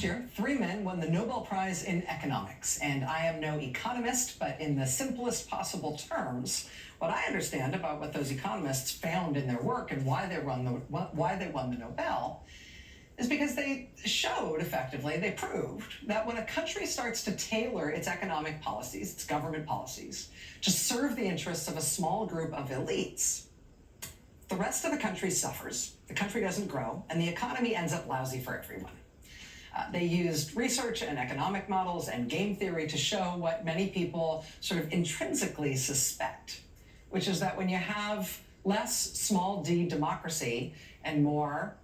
year, 3 men won the Nobel Prize in economics. And I am no economist, but in the simplest possible terms, what I understand about what those economists found in their work and why they won the Nobel is because they showed effectively, they proved that when a country starts to tailor its economic policies, its government policies, to serve the interests of a small group of elites, the rest of the country suffers, the country doesn't grow, and the economy ends up lousy for everyone. They used research and economic models and game theory to show what many people sort of intrinsically suspect, which is that when you have less small d democracy and more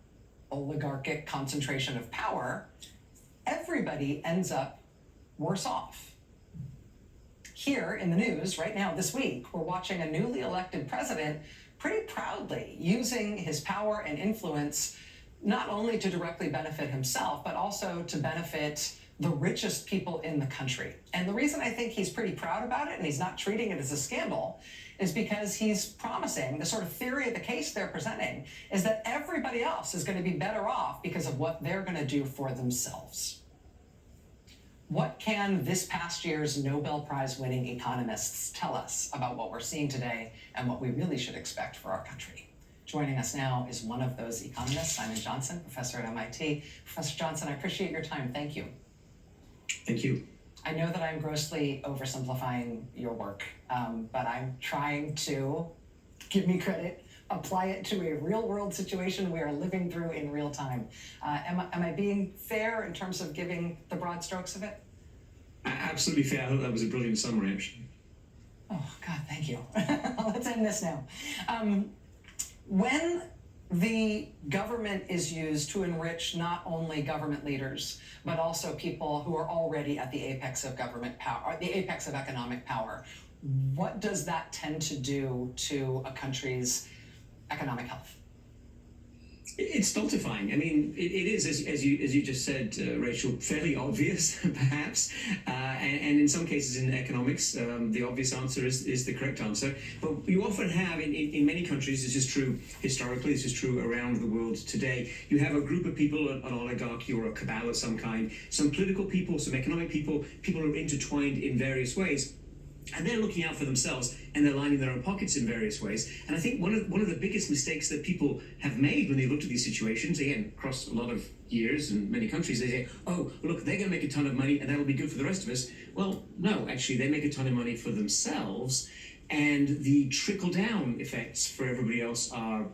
oligarchic concentration of power, everybody ends up worse off. Here in the news right now this week, we're watching a newly elected president pretty proudly using his power and influence not only to directly benefit himself, but also to benefit the richest people in the country. And the reason I think he's pretty proud about it and he's not treating it as a scandal is because he's promising, the sort of theory of the case they're presenting is that everybody else is going to be better off because of what they're going to do for themselves. What can this past year's Nobel Prize winning economists tell us about what we're seeing today and what we really should expect for our country? Joining us now is one of those economists, Simon Johnson, professor at MIT. Professor Johnson, I appreciate your time. Thank you. Thank you. I know that I'm grossly oversimplifying your work, but I'm trying to, give me credit, apply it to a real world situation we are living through in real time. Am I being fair in terms of giving the broad strokes of it? Absolutely fair. I hope that was a brilliant summary, actually. Oh, God, thank you. Let's end this now. When the government is used to enrich not only government leaders, but also people who are already at the apex of government power, or the apex of economic power, what does that tend to do to a country's economic health? It's stultifying. I mean, it is, as you just said, Rachel, fairly obvious, perhaps. And in some cases in economics, the obvious answer is the correct answer. But you often have, in many countries, this is true historically, this is true around the world today, you have a group of people, an oligarchy or a cabal of some kind, some political people, some economic people, people who are intertwined in various ways. And they're looking out for themselves and they're lining their own pockets in various ways. And I think one of the biggest mistakes that people have made when they looked at these situations, again, across a lot of years and many countries, they say, oh, look, they're going to make a ton of money and that'll be good for the rest of us. Well, no, actually, they make a ton of money for themselves and the trickle-down effects for everybody else are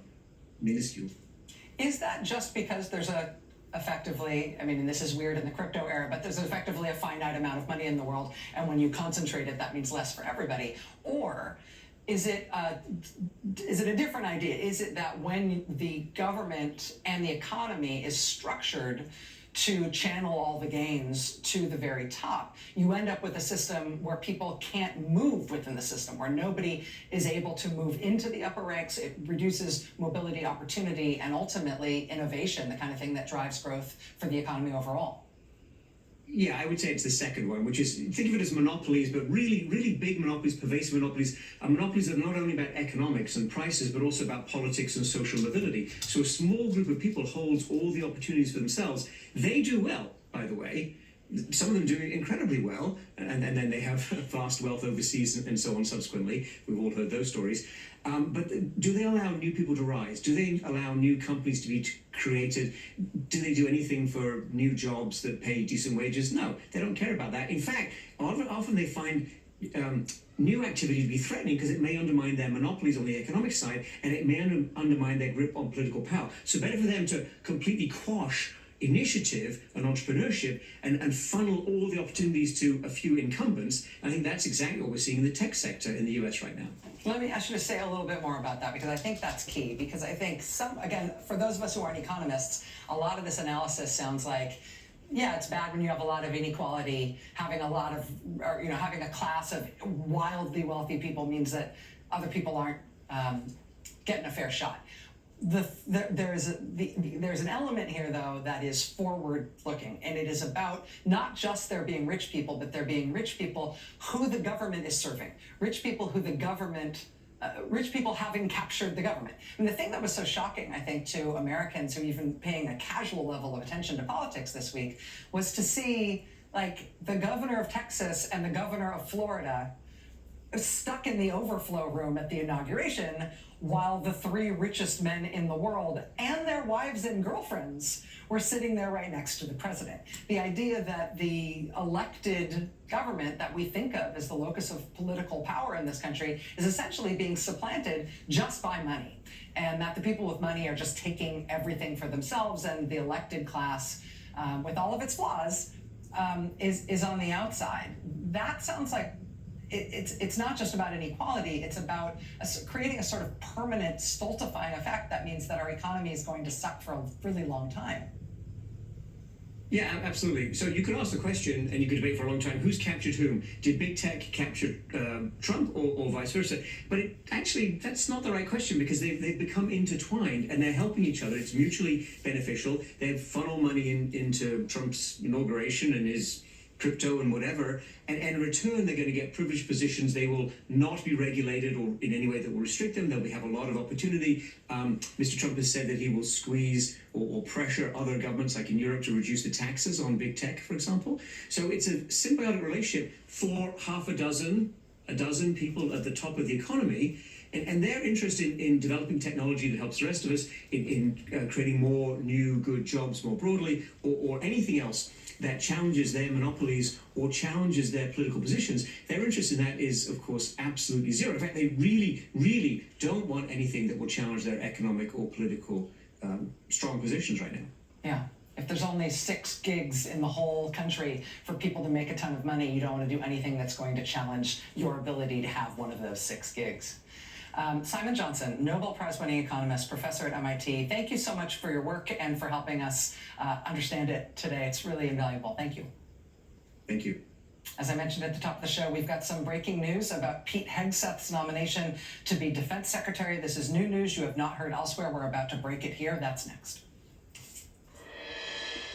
minuscule. Is that just because there's effectively, I mean, and this is weird in the crypto era, but there's effectively a finite amount of money in the world, and when you concentrate it, that means less for everybody? Or is it a different idea? Is it that when the government and the economy is structured to channel all the gains to the very top, you end up with a system where people can't move within the system, where nobody is able to move into the upper ranks? It reduces mobility, opportunity, and ultimately innovation, the kind of thing that drives growth for the economy overall. Yeah, I would say it's the second one, which is, think of it as monopolies, but really, really big monopolies, pervasive monopolies, monopolies that are not only about economics and prices, but also about politics and social mobility. So a small group of people holds all the opportunities for themselves. They do well, by the way. Some of them do incredibly well, and then they have vast wealth overseas and so on subsequently. We've all heard those stories. But do they allow new people to rise? Do they allow new companies to be created? Do they do anything for new jobs that pay decent wages? No, they don't care about that. In fact, often they find new activity to be threatening because it may undermine their monopolies on the economic side and it may undermine their grip on political power. So better for them to completely quash initiative and entrepreneurship and funnel all the opportunities to a few incumbents. I think that's exactly what we're seeing in the tech sector in the US right now. Let me ask you to say a little bit more about that, because I think that's key. Because I think again, for those of us who aren't economists, a lot of this analysis sounds like, yeah, it's bad when you have a lot of inequality. Having a lot of, or, having a class of wildly wealthy people means that other people aren't getting a fair shot. There's an element here, though, that is forward-looking, and it is about not just there being rich people, but there being rich people who the government is serving, rich people who the government rich people having captured the government. And the thing that was so shocking, I think, to Americans who even paying a casual level of attention to politics this week was to see like the governor of Texas and the governor of Florida stuck in the overflow room at the inauguration while the three richest men in the world and their wives and girlfriends were sitting there right next to the president. The idea that the elected government that we think of as the locus of political power in this country is essentially being supplanted just by money, and that the people with money are just taking everything for themselves, and the elected class, with all of its flaws, is on the outside. That sounds like it's not just about inequality, it's about creating a sort of permanent stultifying effect that means that our economy is going to suck for a really long time. Yeah, absolutely. So you could ask the question, and you could debate for a long time, who's captured whom? Did big tech capture Trump or vice versa? But actually, that's not the right question, because they've become intertwined and they're helping each other. It's mutually beneficial. They've funneled money into Trump's inauguration and his crypto and whatever, and in return they're going to get privileged positions. They will not be regulated or in any way that will restrict them. They'll have a lot of opportunity. Mr. Trump has said that he will squeeze or pressure other governments like in Europe to reduce the taxes on big tech, for example. So it's a symbiotic relationship for a dozen people at the top of the economy. And their interest in developing technology that helps the rest of us, in creating more new good jobs more broadly, or anything else that challenges their monopolies or challenges their political positions, their interest in that is, of course, absolutely zero. In fact, they really, really don't want anything that will challenge their economic or political strong positions right now. Yeah. If there's only 6 gigs in the whole country for people to make a ton of money, you don't want to do anything that's going to challenge your ability to have one of those 6 gigs. Simon Johnson, Nobel Prize-winning economist, professor at MIT, thank you so much for your work and for helping us understand it today. It's really invaluable. Thank you. Thank you. As I mentioned at the top of the show, we've got some breaking news about Pete Hegseth's nomination to be defense secretary. This is new news you have not heard elsewhere. We're about to break it here. That's next.